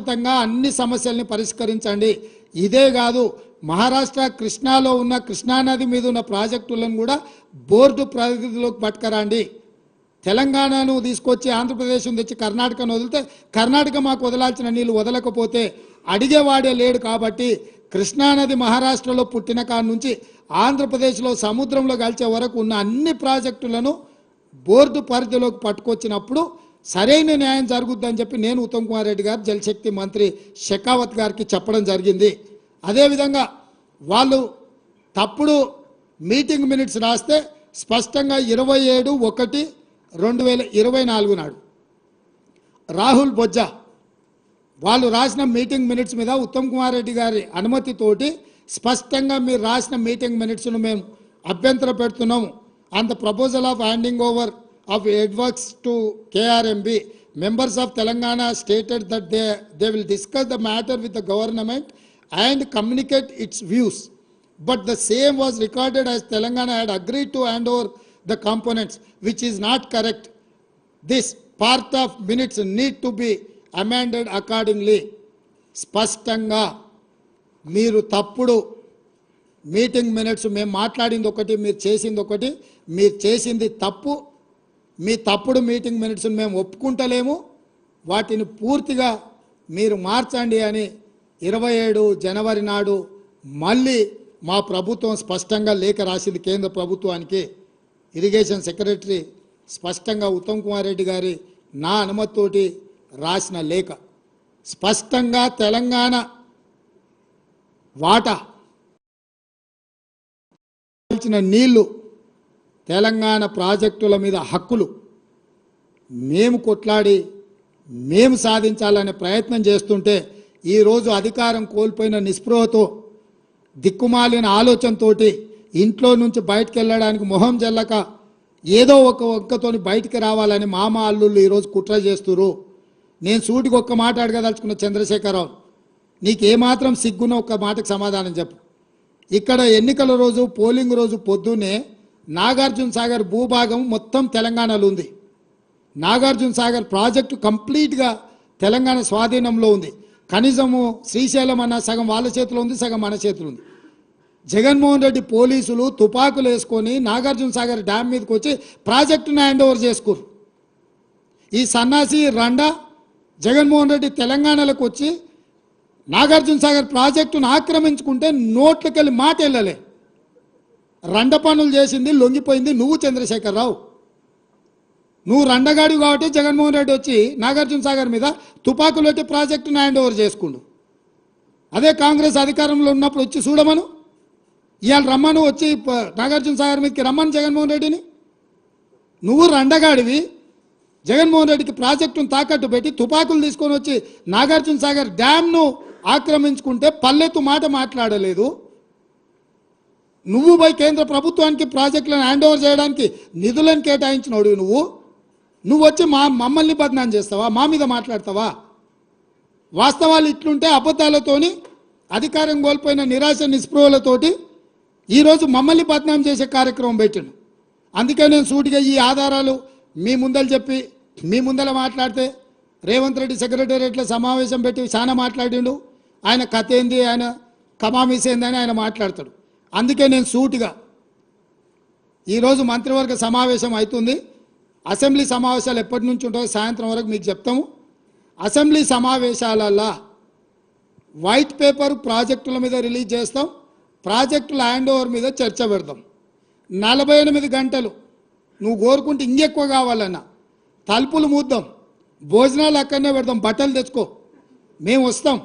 శాశ్వతంగా అన్ని సమస్యల్ని పరిష్కరించండి. ఇదే కాదు, మహారాష్ట్ర కృష్ణాలో ఉన్న కృష్ణానది మీద ఉన్న ప్రాజెక్టులను కూడా బోర్డు పరిధిలోకి పట్టుకరండి. తెలంగాణను తీసుకొచ్చి ఆంధ్రప్రదేశ్ను తెచ్చి కర్ణాటకను వదిలితే కర్ణాటక మాకు వదలాల్సిన నీళ్ళు వదలకపోతే అడిగేవాడే లేడు. కాబట్టి కృష్ణానది మహారాష్ట్రలో పుట్టిన కాడి నుంచి ఆంధ్రప్రదేశ్లో సముద్రంలో కలిసే వరకు ఉన్న అన్ని ప్రాజెక్టులను బోర్డు పరిధిలోకి పట్టుకొచ్చినప్పుడు సరైన న్యాయం జరుగుద్దని చెప్పి నేను ఉత్తమ్ కుమార్ రెడ్డి గారు జలశక్తి మంత్రి షెకావత్ గారికి చెప్పడం జరిగింది. అదేవిధంగా వాళ్ళు తప్పుడు మీటింగ్ మినిట్స్ రాస్తే స్పష్టంగా 27/1/2024 నాడు రాహుల్ బొజ్జా వాళ్ళు రాసిన మీటింగ్ మినిట్స్ మీద ఉత్తమ్ కుమార్ రెడ్డి గారి అనుమతితోటి స్పష్టంగా మీరు రాసిన మీటింగ్ మినిట్స్ను మేము అభ్యంతర పెడుతున్నాము. And the proposal of handing over of adworks to KRMB, members of Telangana stated that they will discuss the matter with the government and communicate its views. But the same was recorded as Telangana had agreed to hand over the components, which is not correct. This part of minutes need to be amended accordingly. స్పష్టంగా మీరు తప్పుడు meeting minutes మేము మాట్లాడింది ఒకటి, మీరు చేసింది ఒకటి, మీరు చేసింది తప్పు. మీ తప్పుడు మీటింగ్ మినిట్స్ని మేము ఒప్పుకుంటలేము, వాటిని పూర్తిగా మీరు మార్చండి అని 27 జనవరి నాడు మళ్ళీ మా ప్రభుత్వం స్పష్టంగా లేఖ రాసింది కేంద్ర ప్రభుత్వానికి. ఇరిగేషన్ సెక్రటరీ స్పష్టంగా ఉత్తమ్ కుమార్ రెడ్డి గారి నా అనుమతితోటి రాసిన లేఖ స్పష్టంగా తెలంగాణ వాటా ఇచ్చిన నీళ్లు తెలంగాణ ప్రాజెక్టుల మీద హక్కులు మేము కొట్లాడి మేము సాధించాలనే ప్రయత్నం చేస్తుంటే ఈరోజు అధికారం కోల్పోయిన నిస్పృహతో దిక్కుమాలిన ఆలోచనతో ఇంట్లో నుంచి బయటకు వెళ్ళడానికి మొహం జల్లక ఏదో ఒక ఒక్కతోని బయటికి రావాలని మామ అల్లుళ్ళు ఈరోజు కుట్ర చేస్తున్నారు. నేను సూటికి ఒక్క మాట అడగదలుచుకున్న చంద్రశేఖరరావు, నీకు ఏమాత్రం సిగ్గున్న ఒక్క మాటకు సమాధానం చెప్పు. ఇక్కడ ఎన్నికల రోజు పోలింగ్ రోజు పొద్దున్నే నాగార్జున సాగర్ భూభాగం మొత్తం తెలంగాణలో ఉంది. నాగార్జున సాగర్ ప్రాజెక్టు కంప్లీట్గా తెలంగాణ స్వాధీనంలో ఉంది. కనీసము శ్రీశైలం అన్న సగం వాళ్ళ చేతిలో ఉంది, సగం మన చేతిలో ఉంది. జగన్మోహన్ రెడ్డి పోలీసులు తుపాకులు వేసుకొని నాగార్జున సాగర్ డ్యామ్ మీదకి వచ్చి ప్రాజెక్టును హ్యాండ్ ఓవర్ చేసుకోరు. ఈ సన్నాసి రండా జగన్మోహన్ రెడ్డి తెలంగాణలోకి వచ్చి నాగార్జున సాగర్ ప్రాజెక్టును ఆక్రమించుకుంటే నోట్లకెళ్ళి మాట వెళ్ళలే. రండ పనులు చేసింది లొంగిపోయింది నువ్వు చంద్రశేఖరరావు. నువ్వు రండగాడి కాబట్టి జగన్మోహన్ రెడ్డి వచ్చి నాగార్జున సాగర్ మీద తుపాకులు పెట్టి ప్రాజెక్టును హ్యాండ్ ఓవర్ చేసుకుండు. అదే కాంగ్రెస్ అధికారంలో ఉన్నప్పుడు వచ్చి చూడమను, ఇవాళ రమ్మను, వచ్చి నాగార్జున సాగర్ మీదకి రమ్మను జగన్మోహన్ రెడ్డిని. నువ్వు రండగాడివి జగన్మోహన్ రెడ్డికి ప్రాజెక్టును తాకట్టు పెట్టి తుపాకులు తీసుకొని వచ్చి నాగార్జున సాగర్ డ్యామ్ను ఆక్రమించుకుంటే పల్లెత్తు మాట మాట్లాడలేదు. నువ్వు పోయి కేంద్ర ప్రభుత్వానికి ప్రాజెక్టులను హ్యాండ్ ఓవర్ చేయడానికి నిధులను కేటాయించినోడు నువ్వు వచ్చి మమ్మల్ని బదనాం చేస్తావా, మా మీద మాట్లాడతావా? వాస్తవాలు ఇట్లుంటే అబద్ధాలతోని అధికారం కోల్పోయిన నిరాశ నిస్పృహలతోటి ఈరోజు మమ్మల్ని బదనాం చేసే కార్యక్రమం పెట్టాను. అందుకే నేను సూటిగా ఈ ఆధారాలు మీ ముందర చెప్పి మీ ముందర మాట్లాడితే రేవంత్ రెడ్డి సెక్రటేరియట్లో సమావేశం పెట్టి చాలా మాట్లాడిండు. ఆయన కథ ఏంది, ఆయన కమామీస్ ఏందని ఆయన మాట్లాడతాడు. అందుకే నేను సూటిగా ఈరోజు మంత్రివర్గ సమావేశం అవుతుంది. అసెంబ్లీ సమావేశాలు ఎప్పటి నుంచి ఉంటాయో సాయంత్రం వరకు మీకు చెప్తాము. అసెంబ్లీ సమావేశాలల్లో వైట్ పేపర్ ప్రాజెక్టుల మీద రిలీజ్ చేస్తాం, ప్రాజెక్టుల హ్యాండ్ ఓవర్ మీద చర్చ పెడతాం. 48 గంటలు నువ్వు కోరుకుంటే ఇంకెక్కువ కావాలన్నా తలుపులు మూద్దాం, భోజనాలు అక్కడనే పెడతాం, బట్టలు తెచ్చుకో, మేము వస్తాం.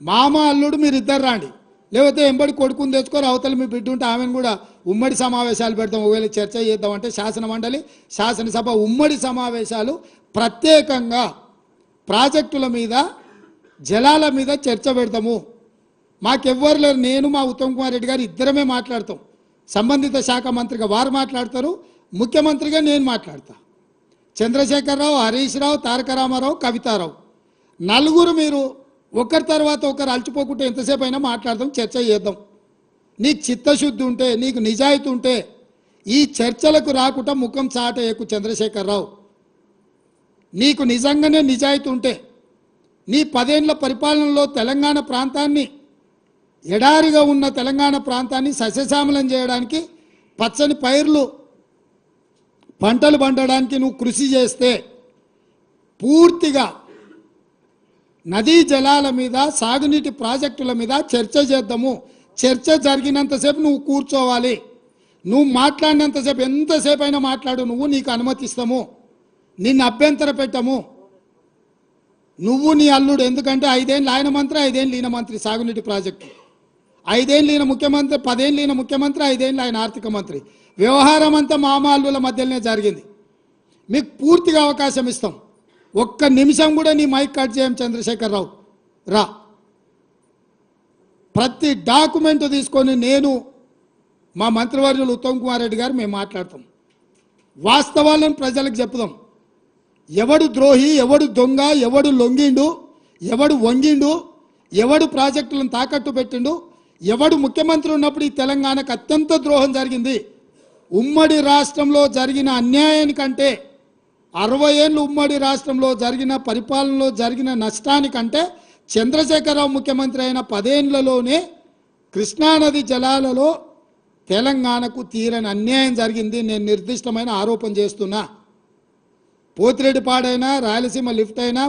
మామ అల్లుడు మీరు ఇద్దరు రాండి, లేకపోతే ఎంబడి కొడుకుని తెచ్చుకొని అవతల మీ బిడ్డ ఉంటే ఆమెను కూడా ఉమ్మడి సమావేశాలు పెడతాం. ఒకవేళ చర్చ చేద్దామంటే శాసన మండలి శాసనసభ ఉమ్మడి సమావేశాలు ప్రత్యేకంగా ప్రాజెక్టుల మీద జలాల మీద చర్చ పెడతాము. మాకెవ్వరు లేరు, నేను మా ఉత్తమ్ కుమార్ రెడ్డి గారు ఇద్దరమే మాట్లాడతాం. సంబంధిత శాఖ మంత్రిగా వారు మాట్లాడతారు, ముఖ్యమంత్రిగా నేను మాట్లాడతా. చంద్రశేఖరరావు, హరీష్ రావు, తారక రామారావు, కవితారావు నలుగురు మీరు ఒకరి తర్వాత ఒకరు అలచిపోకుంటే ఎంతసేపు అయినా మాట్లాడదాం, చర్చ చేద్దాం. నీకు చిత్తశుద్ధి ఉంటే, నీకు నిజాయితీ ఉంటే ఈ చర్చలకు రాకుండా ముఖం చాటేయకు చంద్రశేఖరరావు. నీకు నిజంగానే నిజాయితీ ఉంటే నీ 10 ఏళ్ల పరిపాలనలో తెలంగాణ ప్రాంతాన్ని, ఎడారిగా ఉన్న తెలంగాణ ప్రాంతాన్ని సస్యశ్యామలం చేయడానికి, పచ్చని పైర్లు పంటలు పండడానికి నువ్వు కృషి చేస్తే పూర్తిగా నదీ జలాల మీద, సాగునీటి ప్రాజెక్టుల మీద చర్చ చేద్దాము. చర్చ జరిగినంతసేపు నువ్వు కూర్చోవాలి. నువ్వు మాట్లాడినంతసేపు, ఎంతసేపు అయినా మాట్లాడు, నువ్వు, నీకు అనుమతిస్తాము, నిన్ను అభ్యంతర పెట్టము. నువ్వు నీ అల్లుడు, ఎందుకంటే 5 ఏళ్ళు ఆయన మంత్రి, 5 ఏళ్ళు ఈయన మంత్రి సాగునీటి ప్రాజెక్టు, 5 ఏళ్ళు ఈయన ముఖ్యమంత్రి, 10 ఏళ్ళు ఈయన ముఖ్యమంత్రి, 5 ఏళ్ళు ఆయన ఆర్థిక మంత్రి. వ్యవహారం అంతా మామ అల్లుల మధ్యలోనే జరిగింది. మీకు పూర్తిగా అవకాశం ఇస్తాం. ఒక్క నిమిషం కూడా నీ మైక్ కట్ చేయం చంద్రశేఖరరావు, రా. ప్రతి డాక్యుమెంట్ తీసుకొని నేను, మా మంత్రివర్యులు ఉత్తమ్ కుమార్ రెడ్డి గారు మేము మాట్లాడతాం. వాస్తవాలను ప్రజలకు చెప్పుదాం. ఎవడు ద్రోహి, ఎవడు దొంగ, ఎవడు లొంగిండు, ఎవడు వంగిండు, ఎవడు ప్రాజెక్టులను తాకట్టు పెట్టిండు, ఎవడు ముఖ్యమంత్రి ఉన్నప్పుడు ఈ తెలంగాణకు అత్యంత ద్రోహం జరిగింది. ఉమ్మడి రాష్ట్రంలో జరిగిన అన్యాయానికంటే, 60 ఏళ్ళు ఉమ్మడి రాష్ట్రంలో జరిగిన పరిపాలనలో జరిగిన నష్టానికంటే చంద్రశేఖరరావు ముఖ్యమంత్రి అయిన 10 ఏళ్లలోనే కృష్ణానది జలాలలో తెలంగాణకు తీరని అన్యాయం జరిగింది. నేను నిర్దిష్టమైన ఆరోపణ చేస్తున్నా. పోతిరెడ్డిపాడైనా, రాయలసీమ లిఫ్ట్ అయినా,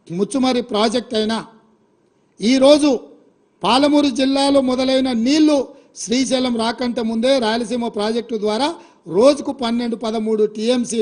ముచ్చుమరి ప్రాజెక్ట్ అయినా, ఈరోజు పాలమూరు జిల్లాలో మొదలైన నీళ్లు శ్రీశైలం రాకంటే ముందే రాయలసీమ ప్రాజెక్టు ద్వారా రోజుకు 12-13 టీఎంసీలు